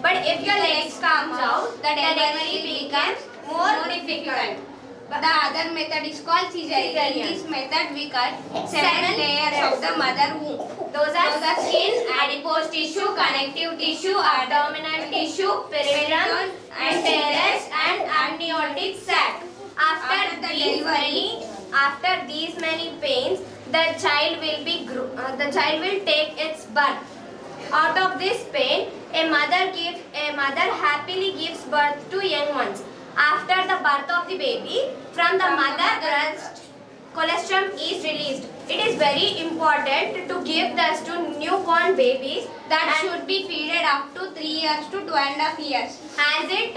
But if your legs comes out, the delivery becomes more difficult. The other method is called cesarean. In this method we cut 7 layers of the mother womb. Those are the skin, adipose tissue, connective tissue, abdominal tissue, perineum, anterus and amniotic sac. After these many pains, the child will take its birth. Out of this pain, a mother happily gives birth to young ones. After the birth of the baby, from the mother breast, colostrum is released. It is very important to give this to newborn babies that should be feeded up to 3 years to 2.5 years. As it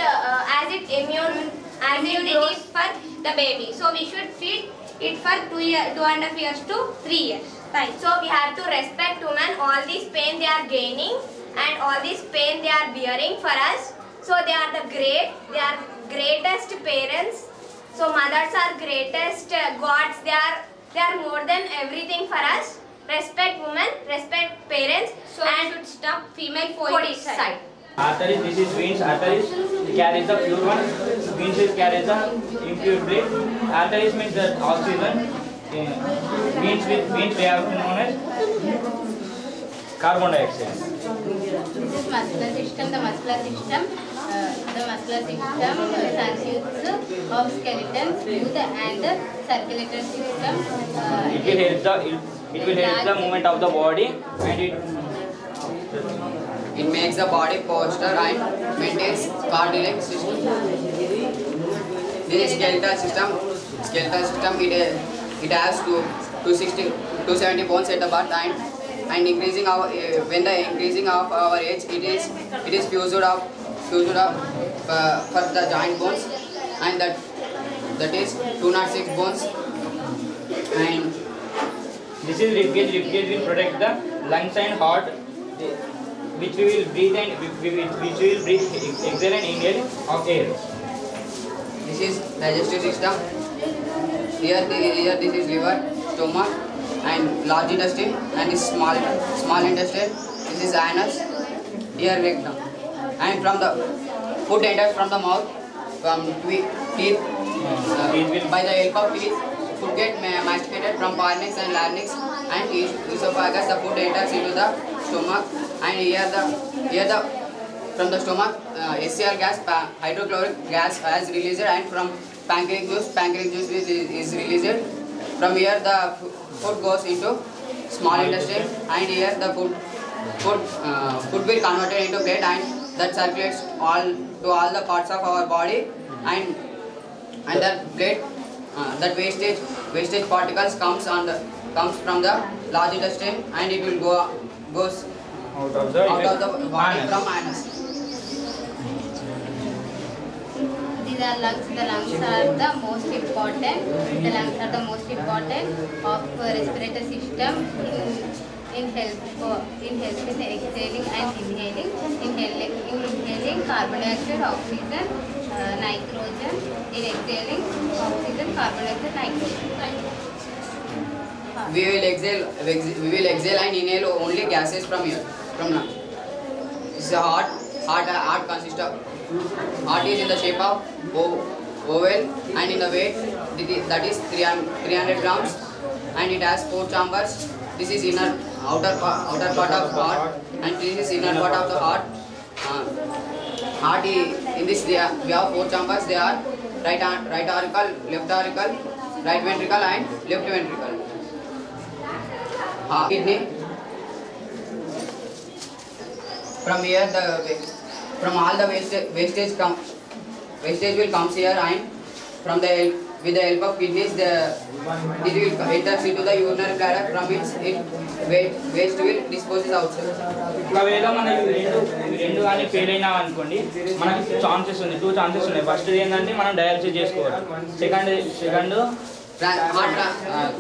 immunity for the baby. So we should feed it for 2.5 years to 3 years. Right. So we have to respect women. All this pain they are gaining and all this pain they are bearing for us. So they are they are greatest parents. So mothers are greatest gods. They are more than everything for us. Respect women, respect parents. So and should stop female foeticide. Arteries, this is veins. Arteries carries the pure one. Veins carries the impure blood. Arteries means the oxygen. Veins they are known as carbon dioxide. This is muscular system. The muscular system consists of skeleton, smooth and circulatory system. It will help the movement of the body and it makes the body posture and maintains cardiac system. This is skeletal system. It has 270 bones at the birth and increasing when the increasing of our age it is fused up for the joint bones, and that is 206 bones. And this is rib cage. Rib cage will protect the lungs and heart, which we will breathe exhale and inhale of air. This is digestive system. Here this is liver, stomach and large intestine, and this small intestine. This is anus. Here rectum. And from the food enters from the mouth, from teeth, by the help of teeth, food get masticated from pharynx and larynx and esophagus. The food enters into the stomach, and here from the stomach HCl gas, hydrochloric gas is released, and from pancreatic juice is released. From here the food goes into small intestine, and here the food will converted into blood, and that circulates to all the parts of our body, and that blood that wastage particles comes from the large intestine, and it will goes out of the body from anus. These are lungs. The lungs are the most important. The lungs are the most important of respiratory system in health in exhaling and inhaling. Inhaling carbon dioxide, oxygen, nitrogen. In exhaling oxygen, carbon dioxide, nitrogen. we will exhale and inhale only gases from here, from now. This is a heart. Heart consists of, heart is in the shape of oval and in the weight that is 300 grams, and it has 4 chambers. This is outer part of heart, and this is inner part of the heart. Heart in this we have 4 chambers. They are right auricle, left auricle, right ventricle and left ventricle. Kidney. From here from all the wastage will comes here, and from with the help of kidneys it will enters into the urinary bladder. From it waste will disposes outside. ఒకవేళ మన రెండు కానీ fail అయినా అనుకోండి, మనకి chances ఉంది, 2 chances ఉన్నాయి. First ఏంటంటే మనం డయాలసిస్ చేసుకోవాలి. Second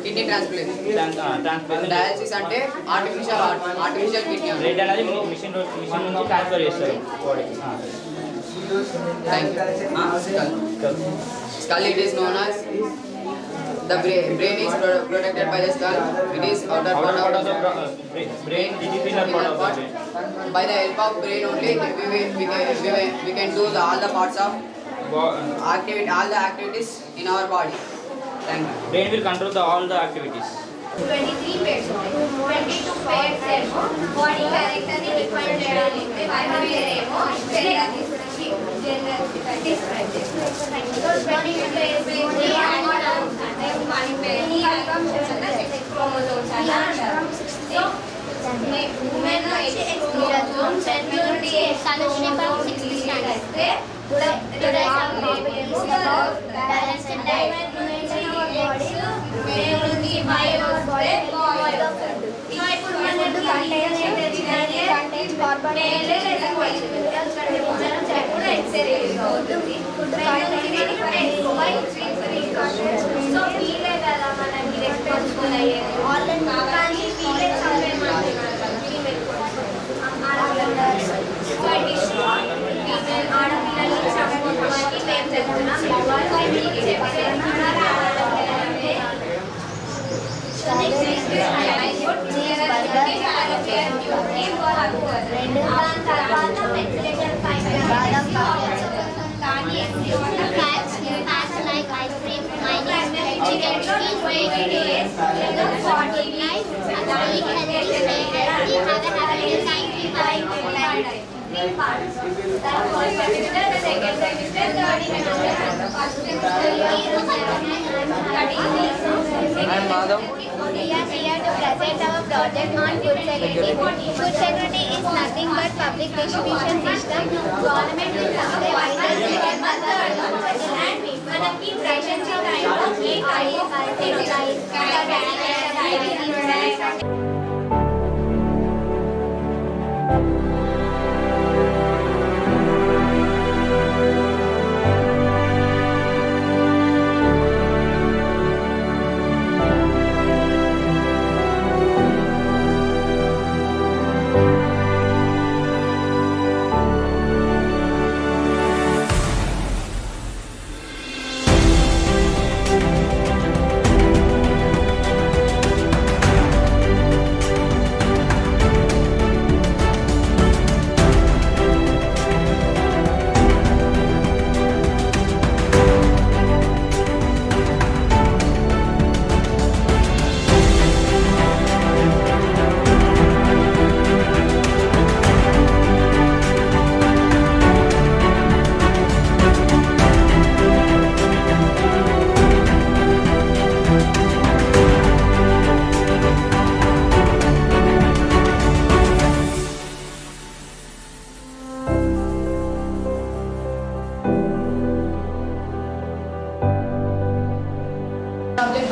kidney transplant. డయాలసిస్ అంటే ఆర్టిఫిషియల్ కిడ్నీ. బ్లడ్ అనేది మిషన్ నుంచి ట్రాన్స్ఫర్ చేస్తారు బాడీకి. Skull, it is known as the brain is protected by the skull. It is outer part of the brain. This is inner part of the brain. By the help of brain only we can do all the parts of all the activities in our body. Thank you. Brain will control all the activities. 23 pairs ఉన్నాయి. 22 pairs ఏమో body character ని define చేయడానికి, 5 పేర్ ఏమో general describe చేస్తారు. So 22 pairs ఏంటి అంటే one pair ని అర్థం చేసిన సెక్స్ క్రోమోజోమ్స్ అలా అంటారు. సో ఉమెన్ లో ఎక్స్ క్రోమోజోమ్స్ ఎన్యూరిటీ క్రోమోజోమ్ ఇస్తే సో వీలే కదా మనకి రెస్పాన్సిబుల్ అయ్యేది. కానీ వీలే ఆడపిల్లల్ని చంపుకోవడానికి మేము చెప్తున్నాం. I'm Madhav. We are here to present our project on food security. Food security is nothing but public distribution system. Government will supply vital methods and మనకి pregnancy time లో ఏ type of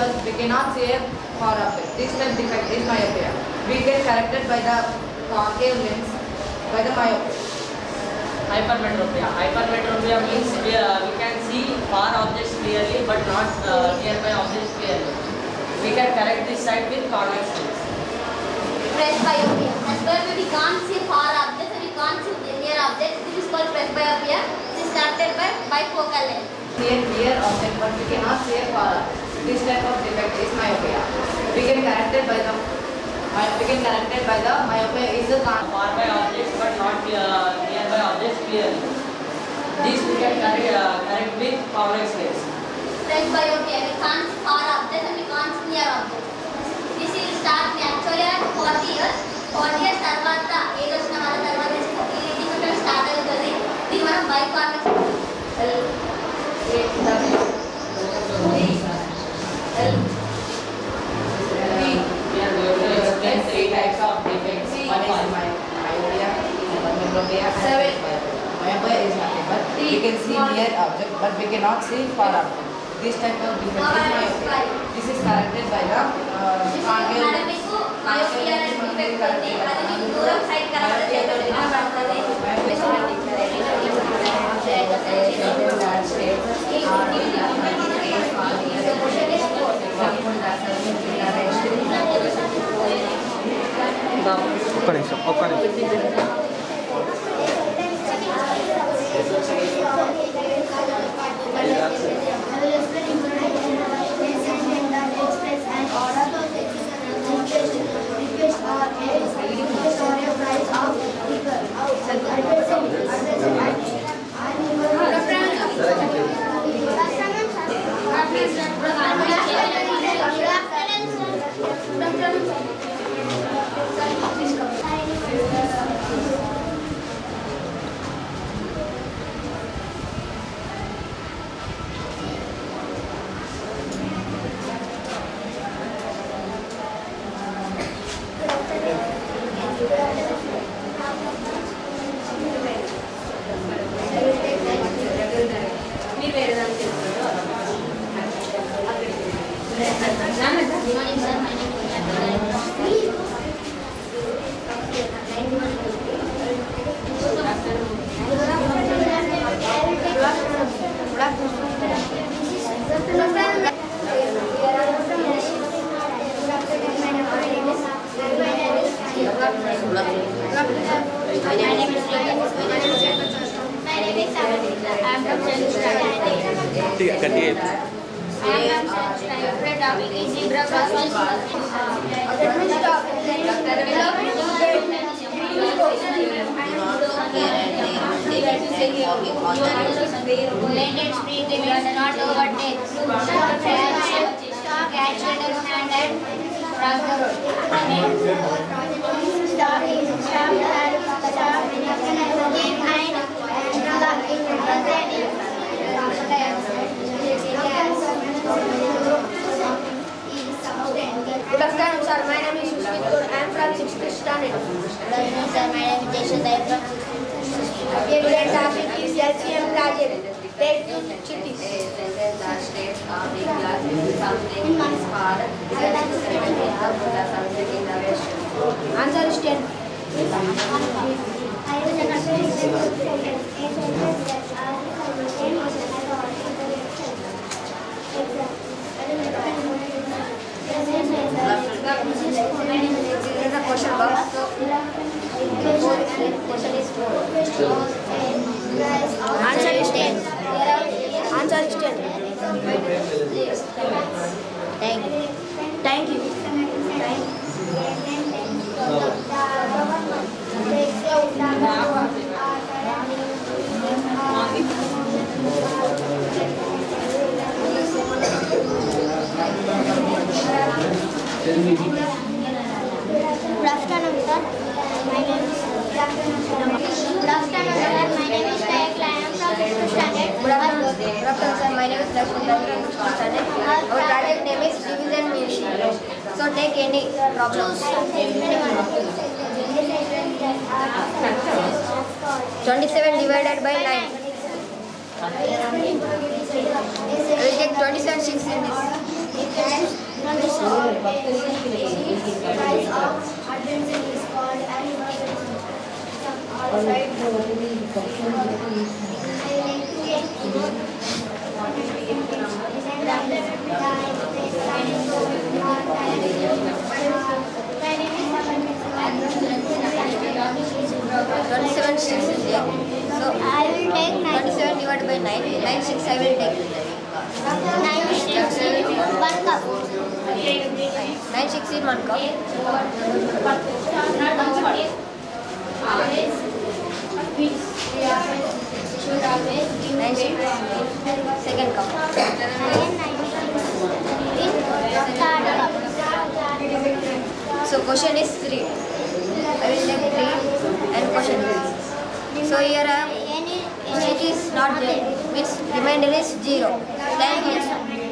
but we cannot say for object. This type defect is myopia. We get corrected by the concave lens by the myopia. Hypermetropia. Hypermetropia means we can see far objects clearly but not nearby objects clearly. We can correct this side with convex lens. Presbyopia. Presbyopia, we can't see far objects and we can't see near objects. This is called presbyopia. This is corrected by bifocal lens. See a clear object but we cannot see a far object. This type of defect is myopia. We can correct it by the myopia is the far by objects but not nearby objects clearly. This we can correct with convex lens. French myopia, we can't see far objects and we can't see near objects. This will start actually at 40 years. 40 years తర్వాత age వచ్చిన వాళ్ళ తర్వాత ఈ defect start అవుతుంది. ఇది మనం బైకార్నిక్ We are going to explain 3 types of defects. One is myopia, myopia is nothing but we can see near object but we cannot see far object. This type of defect is myopia. This is corrected by the madam మీకు myopia అనే defect ఉంది. అది మీకు దూరం side కనబడుతుంది. ఒక్క నిమిషం Related speed they will not overtake. Stock accident and cross the road. Stop and Good afternoon, sir. My name is Sushmit Kaur. I am from 6th standard. Good afternoon, sir. My name is Jeshwant. I am from Today's topic is LCM project. Take two chitties. Answer is 10. This is a question box. Question is 4. Answer is 10. Answer is 10. Thank you. Thank you. Good afternoon, sir. My name is Tekla. I am from 6th standard. Good afternoon, sir. My name is Lakshman. I am from 6th standard. Our project name is division machine. So take any problem. 27 divided by 9. We will take 27 6 in this. Twenty-seven 6 is there. So I will take 27 divided by 9. 9 6 I will take. 9 sticks in 1 cup. 9 mix in 1 cup. Second cup. So question is 3. I will take 3 and question 3. So here it is not there, means remainder is 0. Thank you.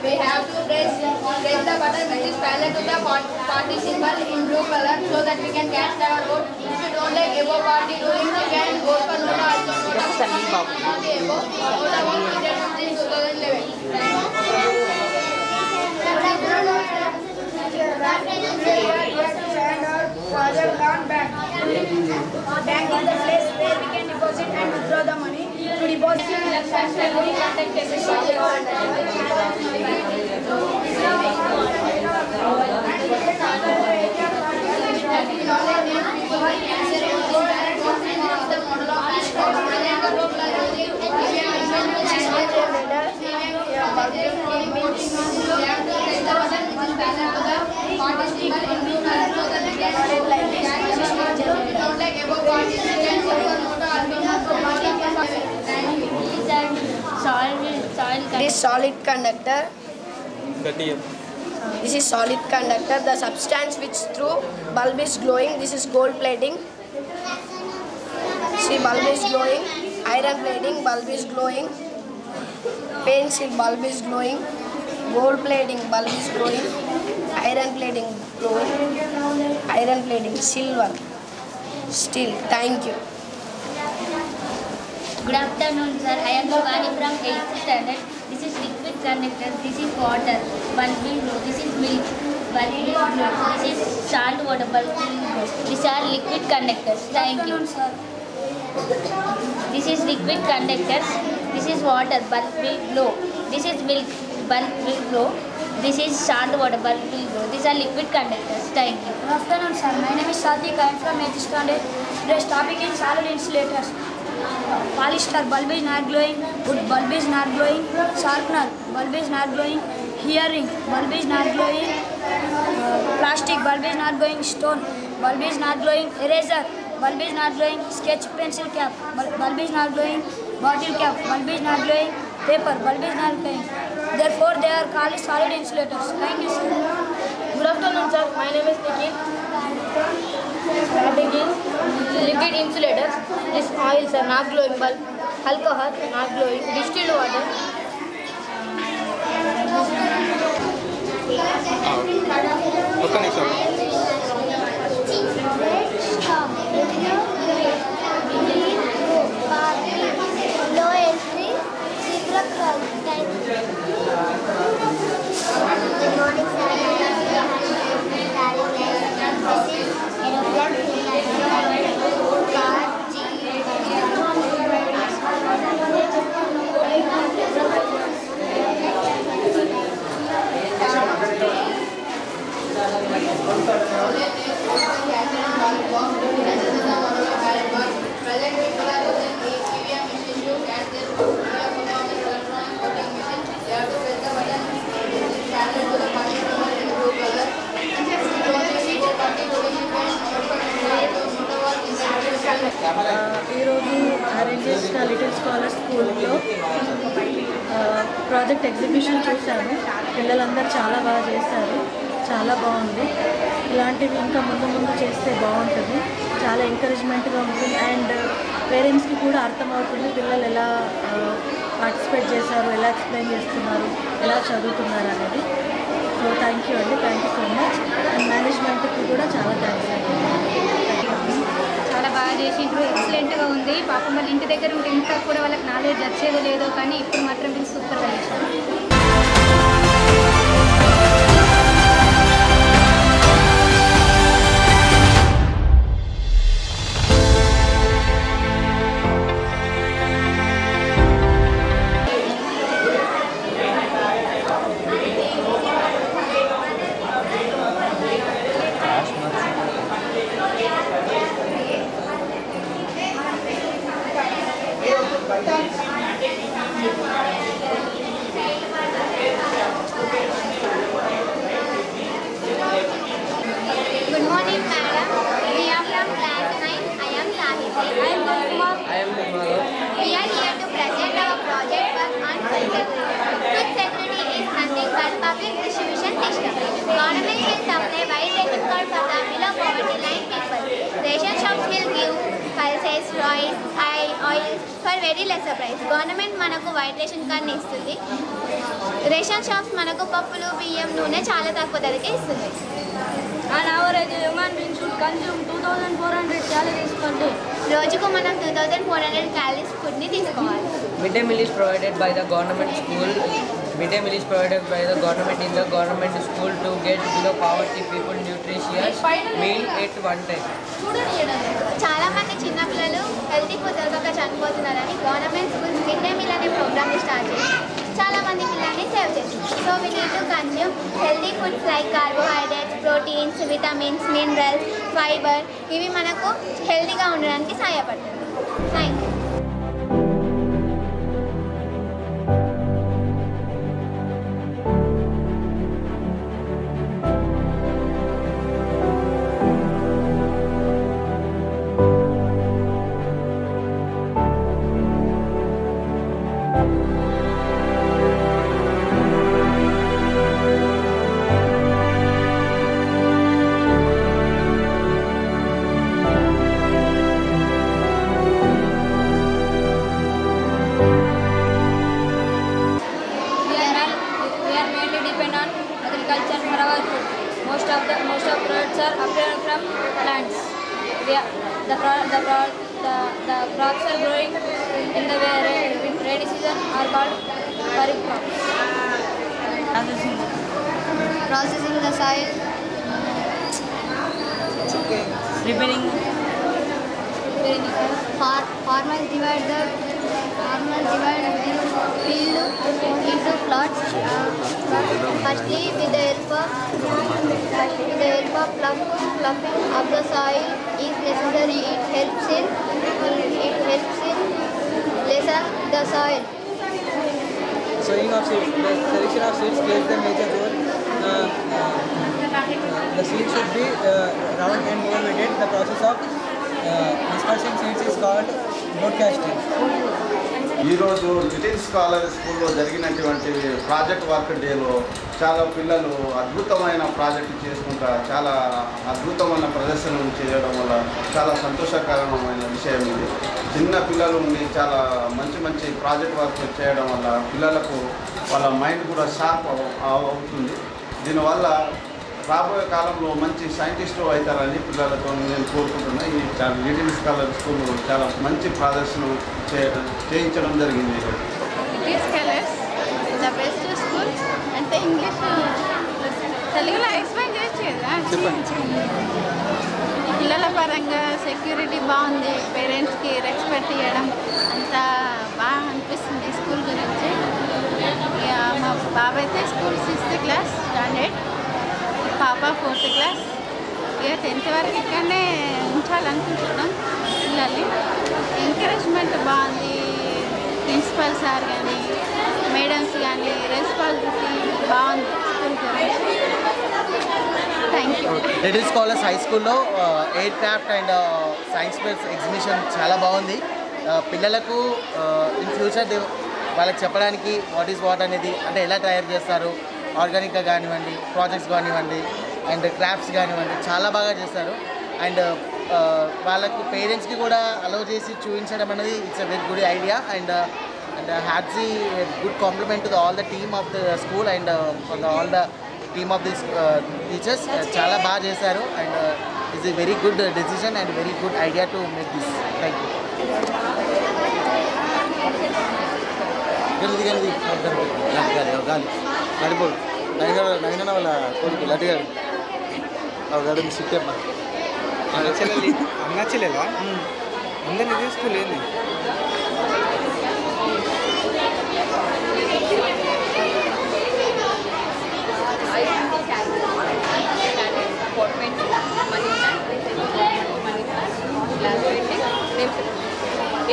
We have to press the button which is parallel to the party symbol in blue color so that we can cast our vote. If you don't like above party ruling, you can vote for Nota also. Nota not above. Nota was introduced in 2011. Bank is the place where we can deposit and withdraw the money. To deposit in the This solid conductor. This is solid conductor. The substance which through bulb is glowing. This is gold plating. See, bulb is glowing. Iron plating, bulb is glowing. Pencil, bulb is glowing. Gold plating, bulb is glowing. Iron plating, glowing. Iron plating, silver. Steel. Thank you. Good afternoon, sir. I am Shivani from 8th standard. This is liquid conductor. This is water. Bulb will glow. This is milk. Bulb will glow. This is salt water. Bulb will glow. These are liquid conductors. Thank you. This is liquid conductors. This is water. Bulb will glow. This is milk. Bulb will glow. This is salt water bulb will grow. These are liquid conductors. Thank you. Good afternoon, sir. My name is Sadik. I am from 8th standard. Today's topic is solid insulators. Polyester bulb is not glowing. Wood bulb is not glowing. Sharpener bulb is not glowing. Hearing bulb is not glowing. Plastic bulb is not glowing. Stone bulb is not glowing. Eraser bulb is not glowing. Sketch pencil cap bulb is not glowing. Bottle cap bulb is not glowing. Paper bulb is not glowing. Therefore, they are called solid insulators. Thank you, sir. Good afternoon, sir. My name is Nikhil. Topic is liquid insulators. This oils are not glowing bulb. Alcohol not glowing. Distilled water. ఒక్క నిమిషం low entry, zebra crossing. Good morning, sir. ఈరోజు ఆర్ఎన్జెస్ little scholar స్కూల్లో project exhibition చూశాను. పిల్లలందరూ చాలా బాగా చేశారు. చాలా బాగుంది. ఇలాంటివి ఇంకా ముందు ముందు చేస్తే బాగుంటుంది. చాలా ఎంకరేజ్మెంట్గా ఉంటుంది అండ్ పేరెంట్స్కి కూడా అర్థమవుతుంది పిల్లలు ఎలా పార్టిసిపేట్ చేశారు, ఎలా ఎక్స్ప్లెయిన్ చేస్తున్నారు, ఎలా చదువుతున్నారు అనేది. సో థ్యాంక్ యూ అండి. Thank you so much. And మేనేజ్మెంట్కి కూడా చాలా థ్యాంక్స్ అండి. చాలా బాగా చేసిండ్రు. ఎక్సలెంట్గా ఉంది. పాపం వాళ్ళ ఇంటి దగ్గర ఉంటే ఇంకా కూడా వాళ్ళకి నాలెడ్జ్ వచ్చేదో లేదో కానీ ఇప్పుడు మాత్రం వీళ్ళు సూపర్గా చేశారు. Good morning, madam. We are from class 9. I am Sahiti. I am Kumar. I am Kumar. We are here to present our project work on food security. Food security is nothing but public distribution system. Government will supply white ration card for the below poverty line people. Ration shops will give pulses, rice, oil for very lesser price. Government మనకు white ration కార్డ్ని ఇస్తుంది. Ration shops మనకు పప్పులు, బియ్యం, నూనె చాలా తక్కువ ధరకే ఇస్తుంది. On average, a human being should consume 2,400 calories per day. రోజుకు మనం 2,400 calories ఫుడ్ని తీసుకోవాలి. Midday meal is provided by the government school. Midday meal is provided by the government in the government school to get below poverty people nutritious meal at one time. చాలా మంది చిన్నపిల్లలు healthy food దొరకక చనిపోతున్నారని government schools mid day meal అనే ప్రోగ్రామ్ని start చేసి చాలా మంది పిల్లల్ని సేవ్ చేస్తుంది. So we need to consume healthy foods like carbohydrates, proteins, vitamins, minerals, fibre. ఇవి మనకు హెల్తీగా ఉండడానికి సహాయపడుతుంది. Thank you. Most of products are obtained from plants. The crops are growing in the rainy season are called kharif crops. Processing the soil. Preparing. Farmers divide the normal divide field into plots. Firstly, with the help of ploughing of the soil is necessary. It helps in lessen the soil. Sowing of seeds. The selection of seeds plays the major role. The seeds should be round and more weighted. The process of dispersing seeds is called broadcasting. ఈరోజు little scholar స్కూల్లో జరిగినటువంటి project work డేలో చాలా పిల్లలు అద్భుతమైన project చేసుకుంటా చాలా అద్భుతమైన ప్రదర్శనలు చేయడం వల్ల చాలా సంతోషకరమైన విషయం ఇది. చిన్న పిల్లలు ఉండి చాలా మంచి ప్రాజెక్ట్ వర్క్ చేయడం వల్ల పిల్లలకు వాళ్ళ మైండ్ కూడా షార్ప్ అవుతుంది. దీనివల్ల రాబోయే కాలంలో మంచి సైంటిస్టు అవుతారని పిల్లలతో నేను కోరుకుంటున్నా. ఈ లిటిల్ స్కాలర్ స్కూల్ చాలా మంచి ప్రదర్శన చేయించడం జరిగింది. Little scholars the best school అంటే ఇంగ్లీష్ తెలుగులో ఎక్స్ప్లెయిన్ చేయొచ్చు కదా. పిల్లల పరంగా సెక్యూరిటీ బాగుంది, పేరెంట్స్కి రెస్పెక్ట్ ఇవ్వడం అంతా బాగా అనిపిస్తుంది స్కూల్ గురించి. మా బాబు అయితే స్కూల్ 6th క్లాస్ స్టాండర్డ్, పాప 4th క్లాస్. ఇక 10th వరకు ఇక్కడనే ఉంచాలనుకుంటున్నాం పిల్లల్ని. ఎంకరేజ్మెంట్ బాగుంది, ప్రిన్సిపల్ సార్ కానీ మేడమ్స్ కానీ రెస్పాన్సిబిలిటీ బాగుంది స్కూల్ గురించి. Thank you. Little scholars high స్కూల్లో aircraft and science fair exhibition చాలా బాగుంది. పిల్లలకు ఇన్ ఫ్యూచర్ వాళ్ళకి చెప్పడానికి వాట్ ఈస్ వాట్ అనేది, అంటే ఎలా తయారు చేస్తారు, ఆర్గానిక్గా కానివ్వండి, ప్రాజెక్ట్స్ కానివ్వండి అండ్ క్రాఫ్ట్స్ కానివ్వండి చాలా బాగా చేస్తారు. అండ్ వాళ్ళకు పేరెంట్స్కి కూడా అలౌ చేసి చూపించడం అనేది it's a very good idea. And hats ఈ good compliment to all the team of the school and all the team of this teachers. చాలా బాగా చేశారు and it's a very good decision and very good idea to make this. Thank you. గాలి నడిపోడు నైనా వాళ్ళ కొడుకు లడ్డుగాడు గడు సిట్టమ్మా అన్న చెల్లెలా అందరినీ తీసుకోలేదు.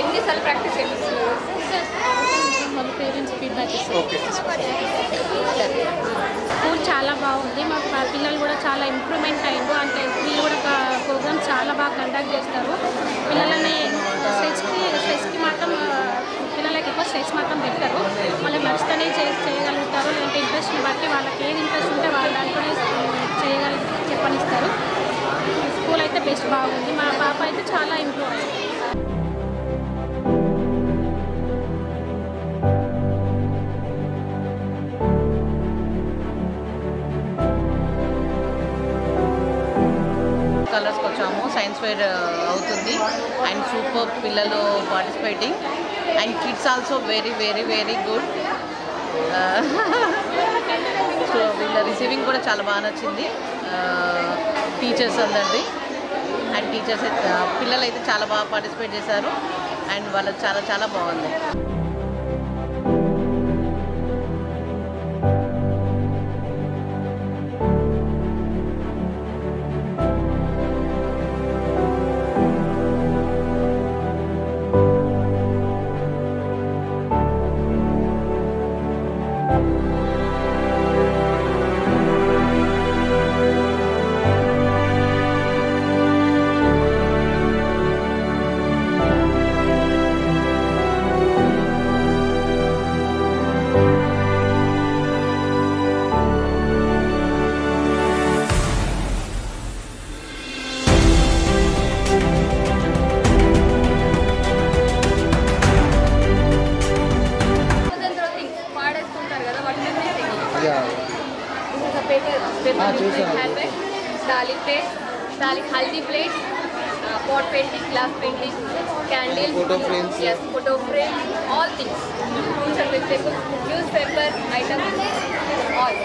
ఎన్నిసార్లు ప్రాక్టీస్ చేస్తున్నారు? మాకు పేరెంట్స్ ఫీడ్బ్యాక్ ఇస్తారు. స్కూల్ చాలా బాగుంది, మా పిల్లలు కూడా చాలా ఇంప్రూవ్మెంట్ అయ్యారు. అంటే వీళ్ళు కూడా ప్రోగ్రామ్ చాలా బాగా కండక్ట్ చేస్తారు. పిల్లలని స్ట్రెస్కి మాత్రం పిల్లలకి ఎక్కువ స్ట్రెస్ మాత్రం పెట్టారు. వాళ్ళకి నచ్చితేనే చేయగలుగుతారు, లేదంటే ఇంట్రెస్ట్ని బట్టి వాళ్ళకి ఏది ఇంట్రెస్ట్ ఉంటే వాళ్ళ దాంట్లోనే చెప్పనిస్తారు. స్కూల్ అయితే బెస్ట్ బాగుంది. మా పాప అయితే చాలా ఇంప్రూవ్ అయింది. కలర్స్కి వచ్చాము. సైన్స్ ఫేర్ అవుతుంది అండ్ సూపర్ పిల్లలు participating and kids also very very very good. So వీళ్ళ రిసీవింగ్ కూడా చాలా బాగా నచ్చింది టీచర్స్ అందరిది. అండ్ టీచర్స్ పిల్లలు అయితే చాలా బాగా పార్టిసిపేట్ చేశారు అండ్ వాళ్ళకి చాలా చాలా బాగుంది. Dali plates, haldi plates, pot painting, glass painting, candles, photo frames. Yes, photo frames, all things. Fruits and vegetables, newspaper items, all.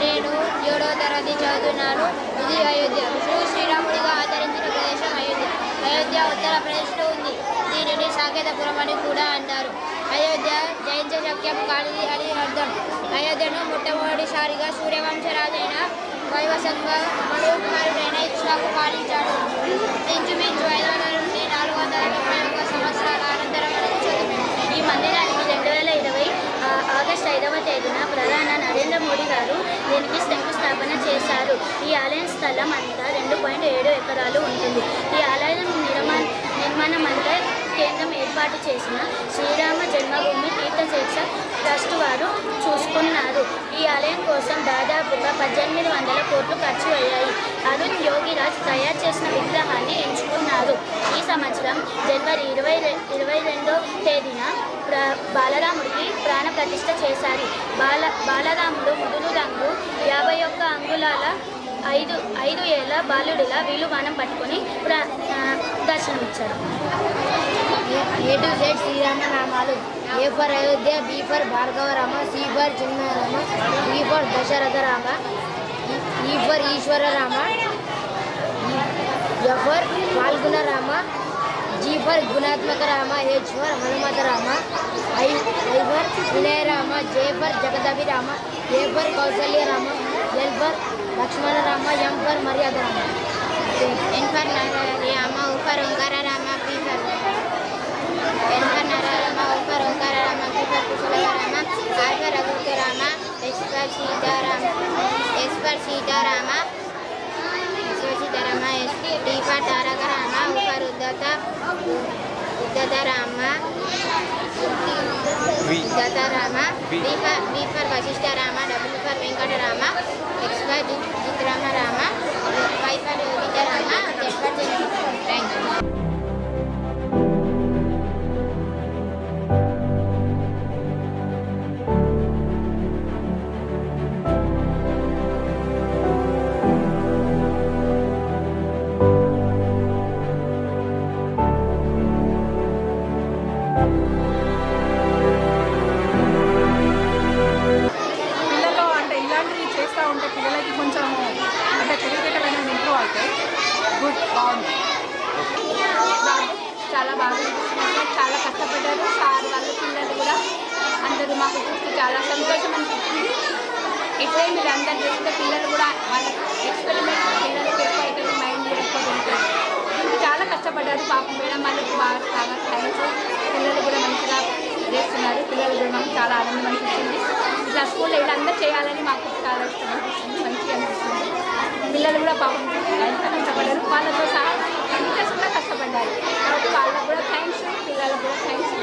నేను 7వ తరగతి చదువుతున్నాను. ఇది అయోధ్య. శ్రీరాముడిగా ఆచరించిన ప్రదేశం అయోధ్య. అయోధ్య ఉత్తరప్రదేశ్లో ఉంది. దీనిని సాకేతపురం అని కూడా అంటారు. అయోధ్య జయించే శక్యం కానిది అని అర్థం. అయోధ్యను మొట్టమొదటిసారిగా సూర్యవంశరాజైన వైవసంగ మనోకుమారుడైన ఇక్ష్వాకు పాలించాడు. ఇంచుమించు 500 నుండి 431 సంవత్సరాల అనంతరం ఈ మందిరానికి 2020 ఆగస్టు 5వ తేదీన ప్రధాని నరేంద్ర మోడీ గారు దీనికి శంకుస్థాపన చేశారు. ఈ ఆలయం స్థలం అంతా 2.7 ఎకరాలు ఉంటుంది. ఈ ఆలయం నిర్మాణం అంతా కేంద్రం ఏర్పాటు చేసిన శ్రీరామ జన్మభూమి తీర్థక్షేత్ర ట్రస్ట్ వారు చూసుకున్నారు. ఈ ఆలయం కోసం దాదాపుగా 1800 కోట్లు ఖర్చు అయ్యాయి. అరుణ్ యోగిరాజ్ తయారు చేసిన విగ్రహాన్ని ఎంచుకున్నారు. ఈ సంవత్సరం జనవరి 22వ తేదీన బాలరాముడికి ప్రాణ ప్రతిష్ఠ చేశారు. బాలరాముడు ముదురు రంగు 51 అంగుళాల 5 ఏళ్ల బాలుడిలా వీలుబాణం పట్టుకొని దర్శనమిచ్చారు. A to Z శ్రీరామ నామాలు. A for Ayodhya, B for Bhargava Rama, C for Chinmaya Rama, E for Dasharatha Rama, E for Eshwara Rama, F for Phalguna Rama, G for గుణాత్మక Rama, H for Hanumat Rama, I for వినయ Rama, J for జగదభి Rama, A for Kaushalya Rama, L for Lakshmana Rama, M for మర్యాద Rama. N for Rama, O for Omkara Rama, P for N for నరరామ, O for Omkara Rama, P for Kushala Rama, R for Raghupati Rama, S for Sitarama, S for Sitarama, T for Taraka Rama, O for Uddhata Rama, V for Vashishta Rama, W for Venkata Rama, X for Chitrama Rama, Y for Yogita Rama, Z for thank you. పిల్లలకి కొంచెం అంటే తెలివితేటలు అనేది improve అవుతాయి. Good, బాగుంది, చాలా బాగా చాలా కష్టపడ్డారు సార్ వాళ్ళు, పిల్లలు కూడా అందరూ మాకు చూస్తే చాలా సంతోషం అనిపించింది. ఇట్లే మీరు అందరు చేస్తే పిల్లలు కూడా వాళ్ళ ఎక్స్పెరిమెంట్ పిల్లలకి ఎక్కువ అవుతుంది, మైండ్ ఎక్కువ ఉంటుంది. చాలా కష్టపడ్డారు పాపం మేడం వాళ్ళకి బాగా చాలా థ్యాంక్స్. పిల్లలు కూడా మంచిగా చేస్తున్నారు. పిల్లలు కూడా మాకు చాలా ఆనందం అనిపించింది. ఇట్లా స్కూల్లో ఇలా అందరూ చేయాలని మాకు చాలా ఇష్టం అనిపిస్తుంది, మంచిగా అనిపిస్తుంది. పిల్లలు కూడా పాపం ఎంత కష్టపడ్డారు, వాళ్ళతో సహా టీచర్స్ కూడా కష్టపడ్డారు. కాబట్టి వాళ్ళకు కూడా థ్యాంక్స్, పిల్లలకు కూడా thanks.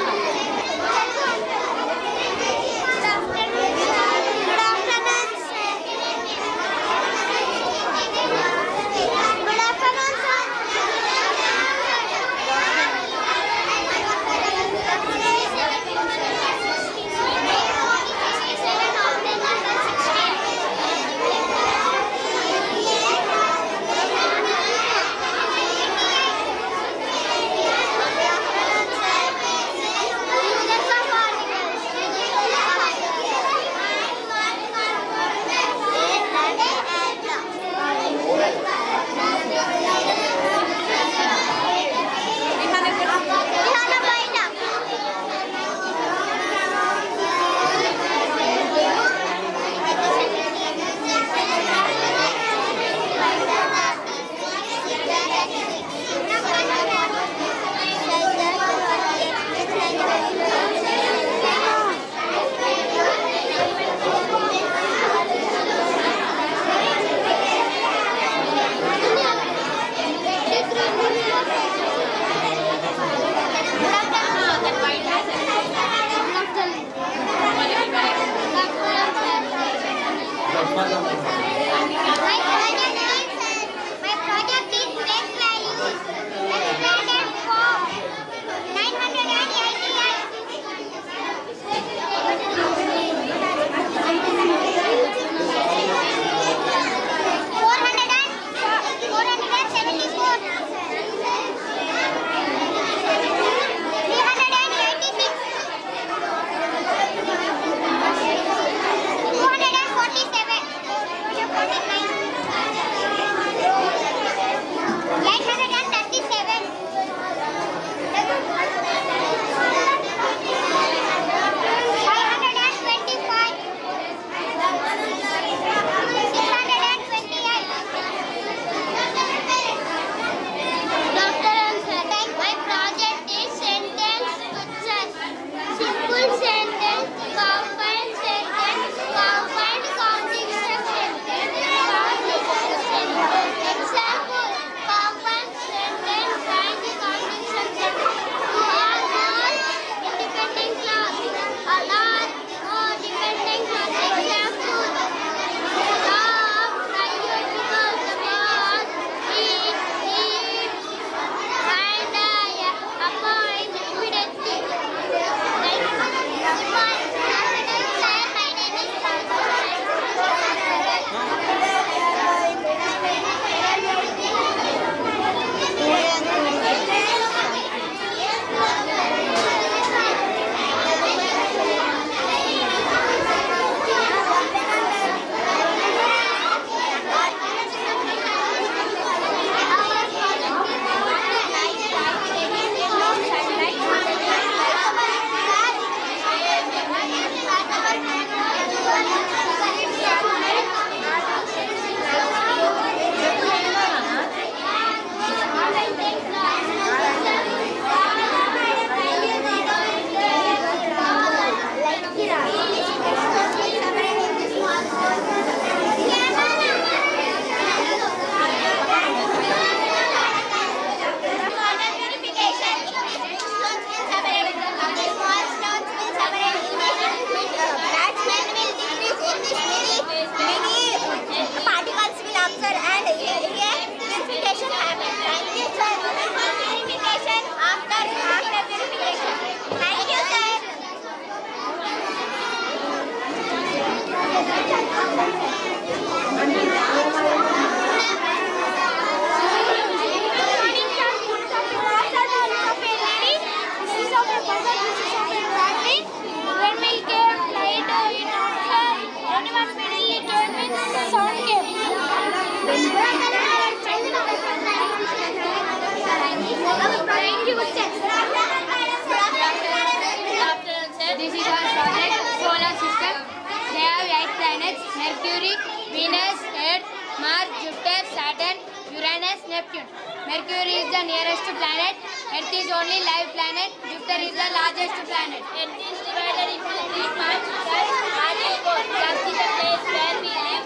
planets: Mercury, Venus, Earth, Mars, Jupiter, Saturn, Uranus, Neptune. Mercury is the nearest planet. Earth is only live planet. Jupiter is the largest planet. Earth is divided into 3 parts. Earth is core. Earth is the place where we live.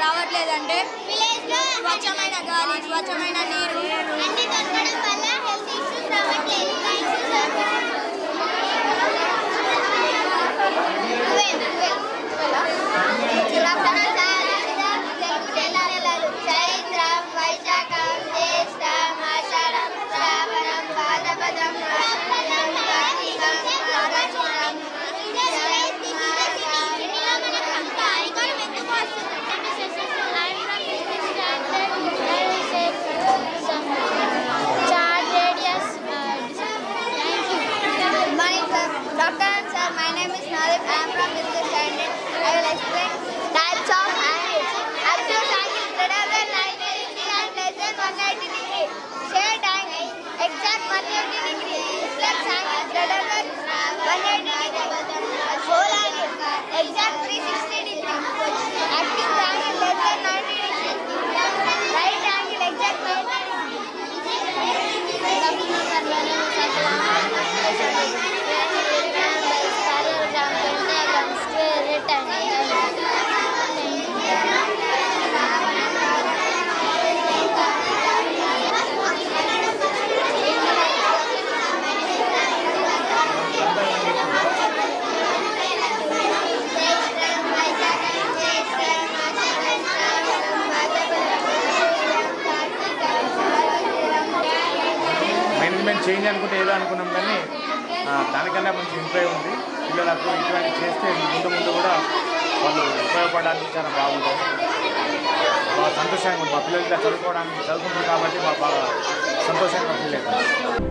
రావట్లేదంటే స్వచ్ఛమైన గాలి, స్వచ్ఛమైన నీరు అన్ని దొరకడం వల్ల health issues రావట్లేదు. చైత్రం, వైశాఖం, జ్యేష్ఠం, ఆషాఢం, శ్రావణం, భాద్రపదం, exact 360 degrees, active triangle less than 90 degrees, right angle exact 90 change అనుకుంటే ఏదో అనుకున్నాం కానీ దానికన్నా కొంచెం ఇంప్రూవ్ ఉంది. పిల్లలకు ఇటువంటి చేస్తే ముందు కూడా వాళ్ళు ఉపయోగపడడానికి చాలా బాగుంటుంది. బాగా సంతోషంగా ఉంది. మా పిల్లలు ఇలా చదువుకుంటారు కాబట్టి బాగా సంతోషంగా ఫీల్ అవుతుంది.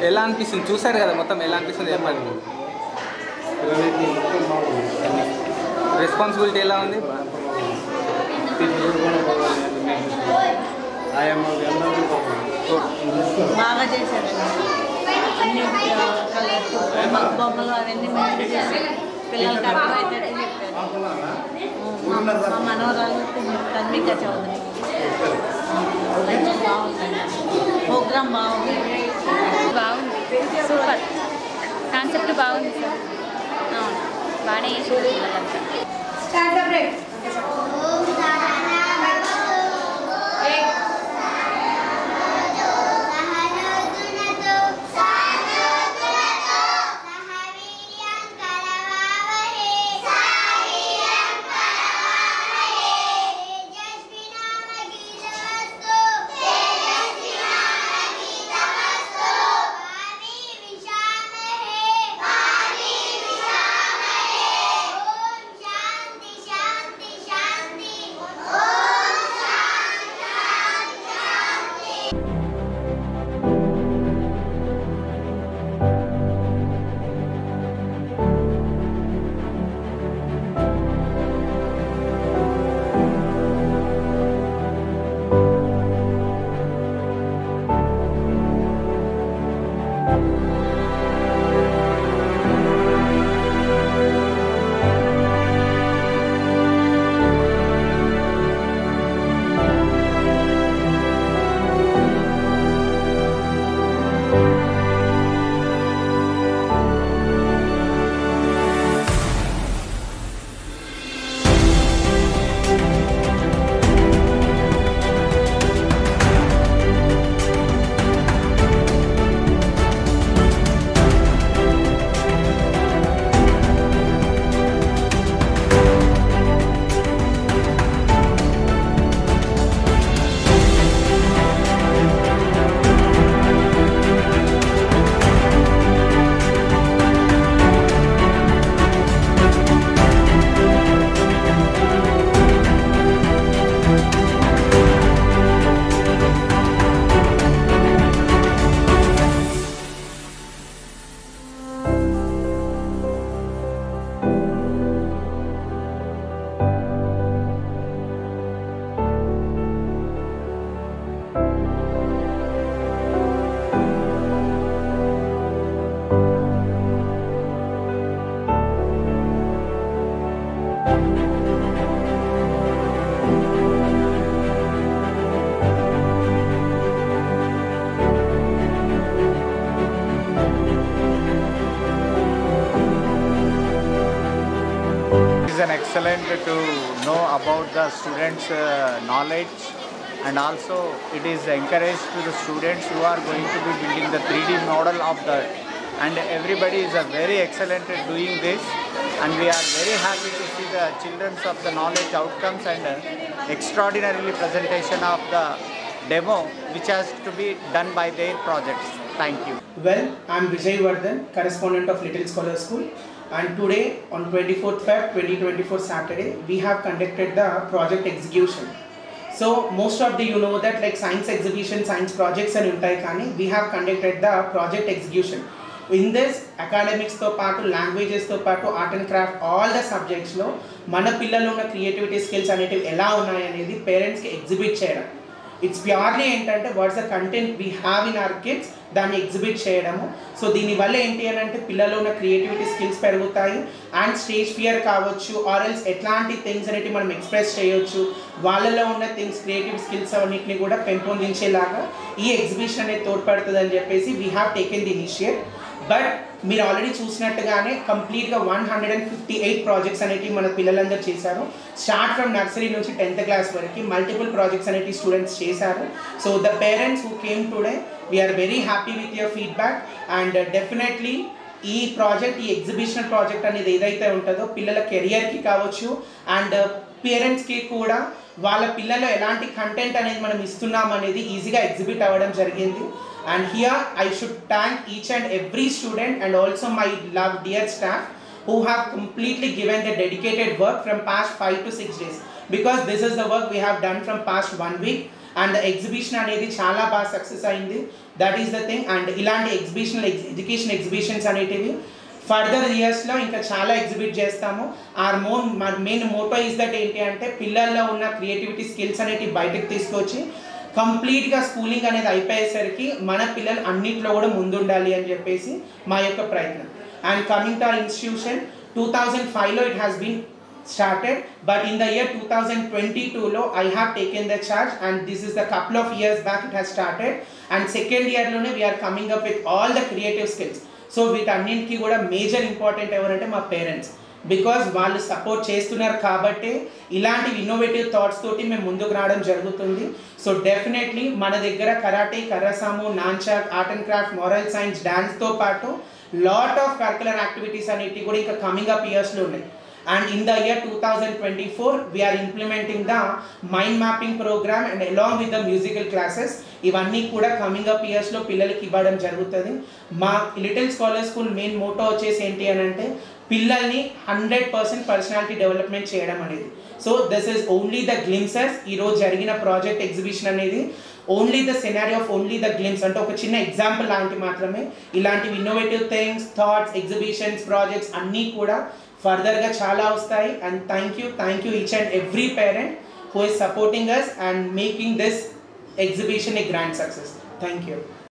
ఎలా అనిపిస్తుంది? చూసారు కదా మొత్తం, ఎలా అనిపిస్తుంది చెప్పండి. రెస్పాన్సిబిలిటీ ఎలా ఉంది? బాగా చేశారండి. అన్ని బొమ్మలు అవన్నీ మెయింటైన్ చేసి పిల్లలకి అర్థమయ్యేటట్టు చెప్పారు. మా మనవరాలు తన్విక చౌదరి బాగుందండి. ప్రోగ్రామ్ బాగుంది. సూపర్ కాన్సెప్ట్ బాగుంది సార్. అవును బాగానే చేసారు పిల్లలంతా. It is an excellent to know about the students' knowledge, and also it is encouraged to the students who are going to be building the 3D model of that, and everybody is very excellent at doing this, and we are very happy to see the children's of the knowledge outcomes and extraordinarily presentation of the demo which has to be done by their projects. Thank you. Well, I am Vijay Vardhan, correspondent of Little Scholar School, and today on 24th Feb 2024 Saturday we have conducted the project execution. So most of you know that like science exhibition, science projects and untai kani we have conducted the project execution. In this academics to paatu, languages to paatu, art and craft, all the subjects lo mana pillalu unna creativity skills anetivi ela unnai anedi parents ki exhibit cheyadam. It's purely entante what's the content we have in our kids దాన్ని exhibit చేయడము. So దీనివల్ల ఏంటి అని అంటే పిల్లలు ఉన్న creativity skills పెరుగుతాయి, and stage fear కావచ్చు ఆర్ ఎల్స్ ఎట్లాంటి థింగ్స్ అనేవి మనం ఎక్స్ప్రెస్ చేయొచ్చు, వాళ్ళలో ఉన్న థింగ్స్ క్రియేటివ్ స్కిల్స్ అన్నింటినీ కూడా పెంపొందించేలాగా ఈ ఎగ్జిబిషన్ అనేది తోడ్పడుతుంది అని చెప్పేసి we have taken the initiate. But మీరు ఆల్రెడీ చూసినట్టుగానే కంప్లీట్గా 158 ప్రాజెక్ట్స్ అనేవి మన పిల్లలందరూ చేశారు. స్టార్ట్ ఫ్రమ్ నర్సరీ నుంచి 10th క్లాస్ వరకు మల్టిపుల్ ప్రాజెక్ట్స్ అనేవి స్టూడెంట్స్ చేశారు. So the parents who came today we are very happy with your feedback, and definitely ఈ ప్రాజెక్ట్, ఈ ఎగ్జిబిషన్ ప్రాజెక్ట్ అనేది ఏదైతే ఉంటుందో పిల్లల కెరియర్కి కావచ్చు అండ్ పేరెంట్స్కి కూడా వాళ్ళ పిల్లలు ఎలాంటి కంటెంట్ అనేది మనం ఇస్తున్నాం అనేది ఈజీగా ఎగ్జిబిట్ అవ్వడం జరిగింది. And here I should thank each and every student and also my loved dear staff who have completely given the dedicated work from past 5 to 6 days, because this is the work we have done from past 1 week, and exhibition అనేది చాలా బాగా success అయింది. That is the thing. And ఇలాంటి education exhibitions అనేటివి further ఇయర్స్లో ఇంకా చాలా exhibit చేస్తాము. మెయిన్ మోటో ఈజ్ దట్ ఏంటి అంటే పిల్లల్లో ఉన్న క్రియేటివిటీ స్కిల్స్ అనేటివి బయటకు తీసుకొచ్చి కంప్లీట్గా స్కూలింగ్ అనేది అయిపోయేసరికి మన పిల్లలు అన్నింటిలో కూడా ముందుండాలి అని చెప్పేసి మా యొక్క ప్రయత్నం. And coming to our institution 2005లో it has been started, but in the year 2022 lo I have taken the charge, and this is a couple of years back it has started, and second year lone we are coming up with all the creative skills. So with annintiki kuda major important evarante ma parents, because వాళ్ళు support చేస్తున్నారు కాబట్టి ఇలాంటి innovative thoughts తోటి మేము ముందుకు రావడం జరుగుతుంది. So definitely మన దగ్గర కరాటే, కర్రసాము, nunchuck, art and craft, moral science, డాన్స్తో పాటు లాట్ ఆఫ్ కరికులర్ యాక్టివిటీస్ అనేటివి కూడా ఇంకా కమింగ్ అప్ ఇయర్స్లో ఉన్నాయి. And in the year 2024 we are implementing the mind mapping program and along with the musical classes. ఇవన్నీ కూడా కమింగ్ అప్ ఇయర్స్లో పిల్లలకి ఇవ్వడం జరుగుతుంది. మా little scholar school main motto వచ్చేసి ఏంటి అని అంటే పిల్లల్ని 100% పర్సనాలిటీ డెవలప్మెంట్ చేయడం అనేది. So this is only the glimpses. ఈరోజు జరిగిన ప్రాజెక్ట్ ఎగ్జిబిషన్ అనేది only the scenario of only the glimpse, అంటే ఒక చిన్న ఎగ్జాంపుల్ లాంటి మాత్రమే. ఇలాంటివి innovative things, thoughts, exhibitions, projects అన్నీ కూడా ఫర్దర్గా చాలా వస్తాయి. And thank you each and every parent who is supporting us and making this exhibition a grand success. Thank you.